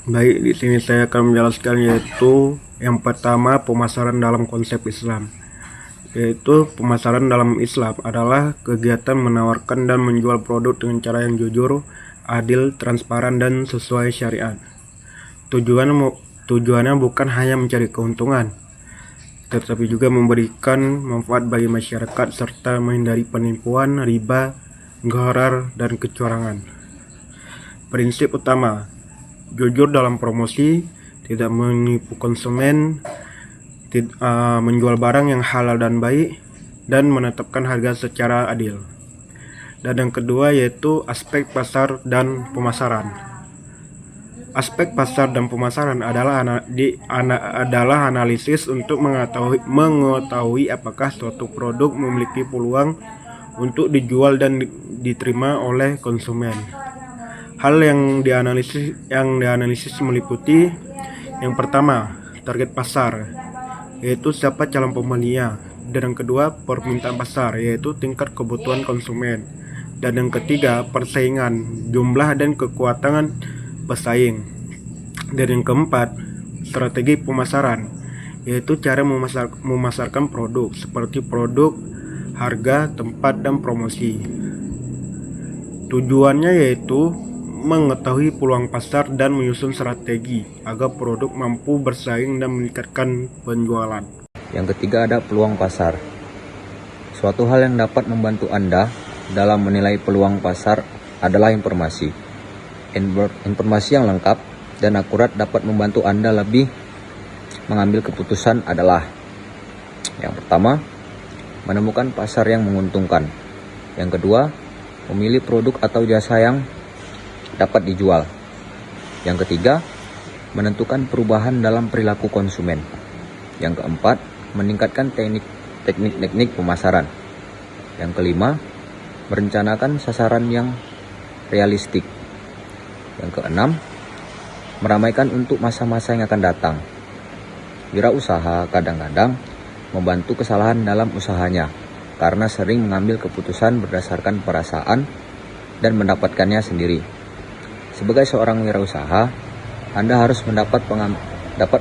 Baik, di sini saya akan menjelaskan yaitu yang pertama pemasaran dalam konsep Islam. Yaitu pemasaran dalam Islam adalah kegiatan menawarkan dan menjual produk dengan cara yang jujur, adil, transparan dan sesuai syariat. Tujuannya bukan hanya mencari keuntungan, tetapi juga memberikan manfaat bagi masyarakat serta menghindari penipuan, riba, gharar, dan kecurangan. Prinsip utama: jujur dalam promosi, tidak menipu konsumen, menjual barang yang halal dan baik, dan menetapkan harga secara adil. Dan yang kedua yaitu aspek pasar dan pemasaran. Aspek pasar dan pemasaran adalah analisis untuk mengetahui apakah suatu produk memiliki peluang untuk dijual dan diterima oleh konsumen. Hal yang dianalisis meliputi yang pertama, target pasar, yaitu siapa calon pembelinya. Dan yang kedua, permintaan pasar, yaitu tingkat kebutuhan konsumen. Dan yang ketiga, persaingan, jumlah dan kekuatan pesaing. Dan yang keempat, strategi pemasaran, yaitu cara memasarkan produk seperti produk, harga, tempat, dan promosi. Tujuannya yaitu mengetahui peluang pasar dan menyusun strategi agar produk mampu bersaing dan meningkatkan penjualan. Yang ketiga ada peluang pasar. Suatu hal yang dapat membantu Anda dalam menilai peluang pasar adalah informasi. Informasi yang lengkap dan akurat dapat membantu Anda lebih mengambil keputusan adalah: yang pertama, menemukan pasar yang menguntungkan. Yang kedua, memilih produk atau jasa yang dapat dijual. Yang ketiga, menentukan perubahan dalam perilaku konsumen. Yang keempat, meningkatkan teknik pemasaran. Yang kelima, merencanakan sasaran yang realistik. Yang keenam, meramaikan untuk masa-masa yang akan datang. Wirausaha kadang-kadang membantu kesalahan dalam usahanya karena sering mengambil keputusan berdasarkan perasaan dan mendapatkannya sendiri. Sebagai seorang wirausaha, Anda harus dapat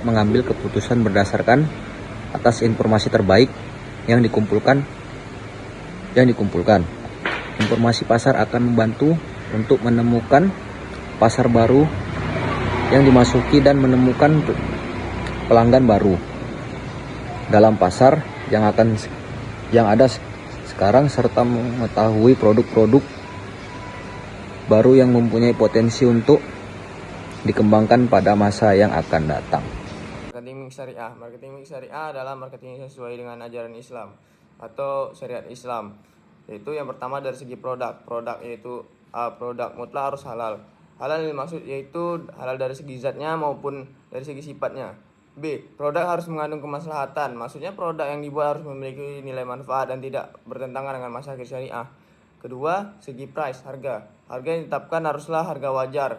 mengambil keputusan berdasarkan atas informasi terbaik yang dikumpulkan. Informasi pasar akan membantu untuk menemukan pasar baru yang dimasuki dan menemukan pelanggan baru dalam pasar yang ada sekarang, serta mengetahui produk-produk baru yang mempunyai potensi untuk dikembangkan pada masa yang akan datang. Marketing syariah. Marketing syariah adalah marketing yang sesuai dengan ajaran Islam atau syariat Islam. Yaitu yang pertama dari segi produk. Produk yaitu produk mutlak harus halal. Halal yang dimaksud yaitu halal dari segi zatnya maupun dari segi sifatnya. B. Produk harus mengandung kemaslahatan. Maksudnya produk yang dibuat harus memiliki nilai manfaat dan tidak bertentangan dengan masyarakat syariah. Kedua, segi price, harga. Harga yang ditetapkan haruslah harga wajar.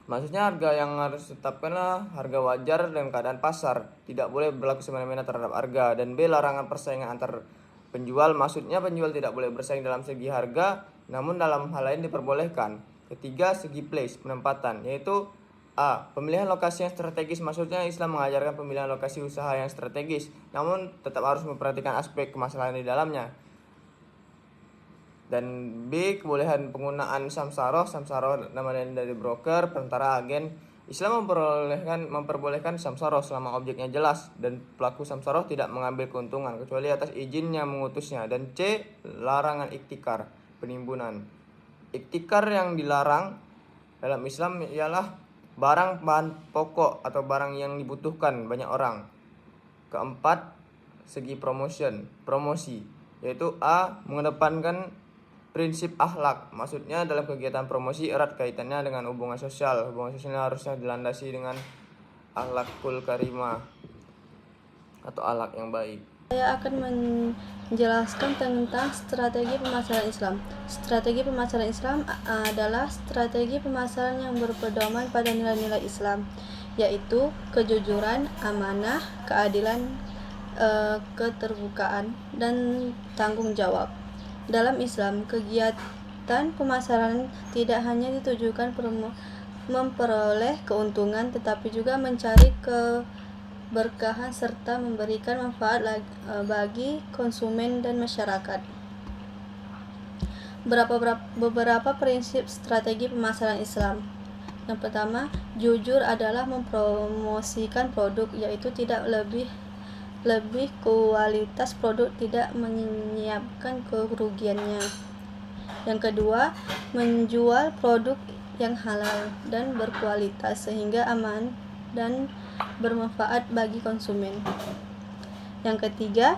Maksudnya harga yang harus ditetapkanlah harga wajar dalam keadaan pasar. Tidak boleh berlaku semena-mena terhadap harga. Dan B. Larangan persaingan antar penjual. Maksudnya penjual tidak boleh bersaing dalam segi harga, namun dalam hal lain diperbolehkan. Ketiga, segi place, penempatan, yaitu A. Pemilihan lokasi yang strategis. Maksudnya Islam mengajarkan pemilihan lokasi usaha yang strategis, namun tetap harus memperhatikan aspek kemaslahan di dalamnya. Dan B. Kebolehan penggunaan samsaroh. Samsaroh nama lain dari broker, perantara, agen. Islam memperbolehkan samsaroh selama objeknya jelas dan pelaku samsaroh tidak mengambil keuntungan kecuali atas izin yang mengutusnya. Dan C. Larangan iktikar, penimbunan. Iktikar yang dilarang dalam Islam ialah barang bahan pokok atau barang yang dibutuhkan banyak orang. Keempat, segi promosi, yaitu A. Mengedepankan prinsip akhlak. Maksudnya dalam kegiatan promosi erat kaitannya dengan hubungan sosial. Hubungan sosialnya harusnya dilandasi dengan akhlakul karimah atau akhlak yang baik. Saya akan menjelaskan tentang strategi pemasaran Islam. Strategi pemasaran Islam adalah strategi pemasaran yang berpedoman pada nilai-nilai Islam, yaitu kejujuran, amanah, keadilan, keterbukaan, dan tanggung jawab. Dalam Islam, kegiatan pemasaran tidak hanya ditujukan memperoleh keuntungan, tetapi juga mencari keberkahan serta memberikan manfaat bagi konsumen dan masyarakat. Beberapa prinsip strategi pemasaran Islam. Yang pertama, jujur adalah mempromosikan produk, yaitu tidak lebih kualitas produk tidak menyiapkan kerugiannya. Yang kedua, menjual produk yang halal dan berkualitas sehingga aman dan bermanfaat bagi konsumen. Yang ketiga,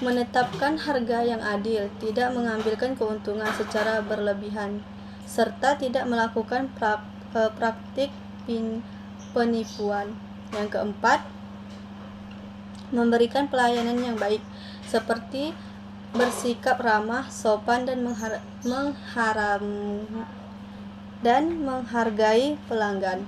menetapkan harga yang adil, tidak mengambilkan keuntungan secara berlebihan, serta tidak melakukan praktik penipuan. Yang keempat, memberikan pelayanan yang baik, seperti bersikap ramah, sopan, dan menghargai pelanggan.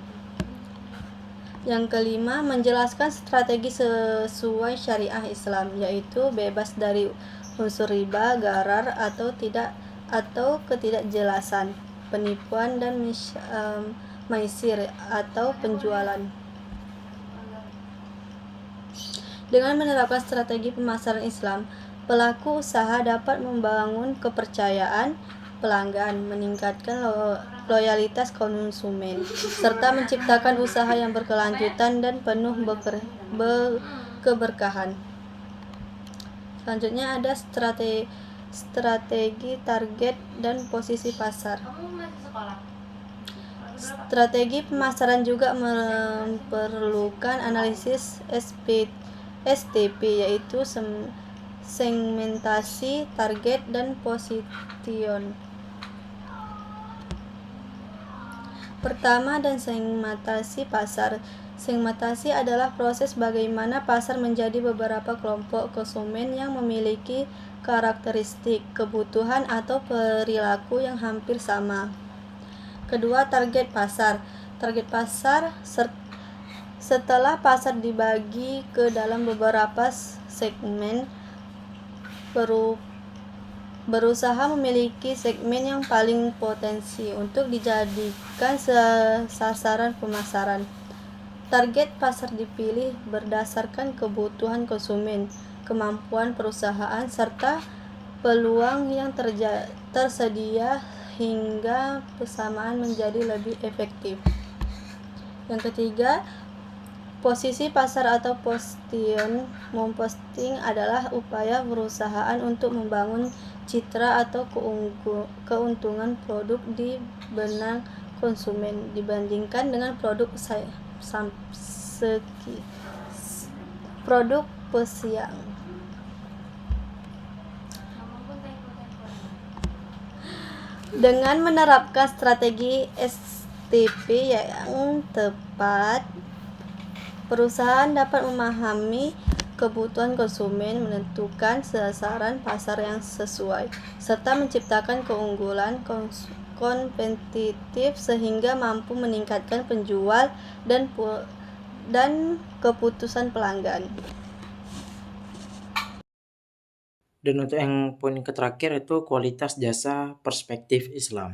Yang kelima, menjelaskan strategi sesuai syariah Islam, yaitu bebas dari unsur riba, gharar, atau ketidakjelasan, penipuan, dan maisir atau penjualan. Dengan menerapkan strategi pemasaran Islam, pelaku usaha dapat membangun kepercayaan pelanggan, meningkatkan loyalitas konsumen, serta menciptakan usaha yang berkelanjutan dan penuh keberkahan. Selanjutnya ada strategi target dan posisi pasar. Strategi pemasaran juga memerlukan analisis STP, yaitu segmentasi, target, dan position. Pertama, dan segmentasi pasar. Segmentasi adalah proses bagaimana pasar menjadi beberapa kelompok konsumen yang memiliki karakteristik, kebutuhan, atau perilaku yang hampir sama. Kedua, target pasar. Target pasar setelah pasar dibagi ke dalam beberapa segmen, berusaha memiliki segmen yang paling potensi untuk dijadikan sasaran pemasaran. Target pasar dipilih berdasarkan kebutuhan konsumen, kemampuan perusahaan, serta peluang yang tersedia hingga persamaan menjadi lebih efektif. Yang ketiga, posisi pasar atau position. Memposting adalah upaya perusahaan untuk membangun citra atau keuntungan produk di benak konsumen dibandingkan dengan produk pesaing. Dengan menerapkan strategi STP yang tepat, perusahaan dapat memahami kebutuhan konsumen, menentukan sasaran pasar yang sesuai, serta menciptakan keunggulan kompetitif sehingga mampu meningkatkan penjual dan keputusan pelanggan. Dan untuk yang poin terakhir itu kualitas jasa perspektif Islam.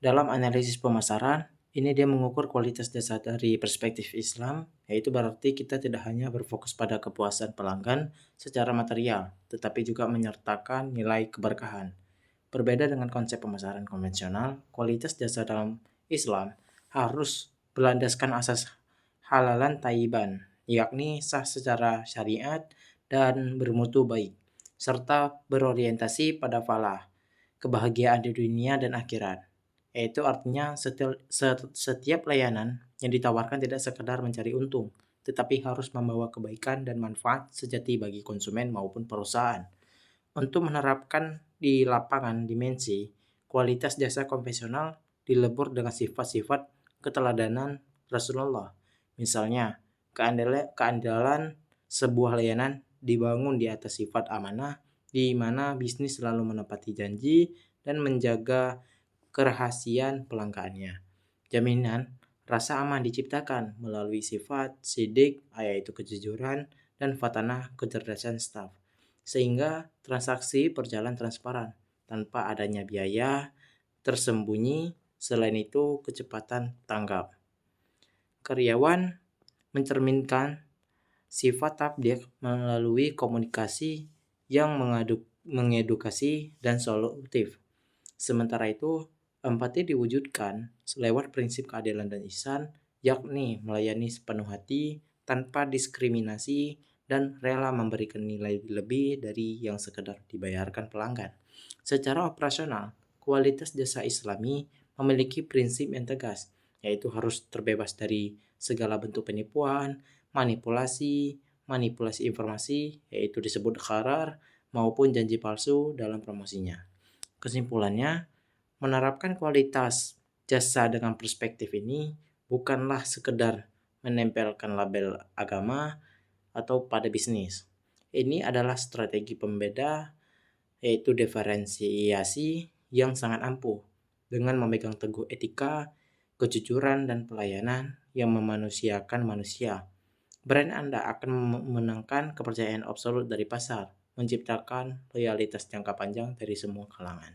Dalam analisis pemasaran, ini dia mengukur kualitas jasa dari perspektif Islam, yaitu berarti kita tidak hanya berfokus pada kepuasan pelanggan secara material, tetapi juga menyertakan nilai keberkahan. Berbeda dengan konsep pemasaran konvensional, kualitas jasa dalam Islam harus berlandaskan asas halalan tayyiban, yakni sah secara syariat dan bermutu baik, serta berorientasi pada falah, kebahagiaan di dunia dan akhirat. Yaitu artinya setiap layanan yang ditawarkan tidak sekedar mencari untung, tetapi harus membawa kebaikan dan manfaat sejati bagi konsumen maupun perusahaan. Untuk menerapkan di lapangan dimensi, kualitas jasa konvensional dilebur dengan sifat-sifat keteladanan Rasulullah. Misalnya, keandalan sebuah layanan dibangun di atas sifat amanah, di mana bisnis selalu menepati janji dan menjaga kerahasiaan pelanggannya. Jaminan rasa aman diciptakan melalui sifat sidik, yaitu kejujuran, dan fatanah kecerdasan staf, sehingga transaksi berjalan transparan tanpa adanya biaya tersembunyi Selain itu, kecepatan tanggap. Karyawan mencerminkan sifat tabligh melalui komunikasi yang mengedukasi dan solutif. Sementara itu, empati diwujudkan lewat prinsip keadilan dan ihsan, yakni melayani sepenuh hati tanpa diskriminasi dan rela memberikan nilai lebih dari yang sekedar dibayarkan pelanggan. Secara operasional, kualitas jasa Islami memiliki prinsip yang tegas, yaitu harus terbebas dari segala bentuk penipuan, manipulasi informasi, yaitu disebut gharar, maupun janji palsu dalam promosinya. Kesimpulannya, menerapkan kualitas jasa dengan perspektif ini bukanlah sekedar menempelkan label agama atau pada bisnis. Ini adalah strategi pembeda, yaitu diferensiasi yang sangat ampuh dengan memegang teguh etika, kejujuran, dan pelayanan yang memanusiakan manusia. Brand Anda akan memenangkan kepercayaan absolut dari pasar, menciptakan loyalitas jangka panjang dari semua kalangan.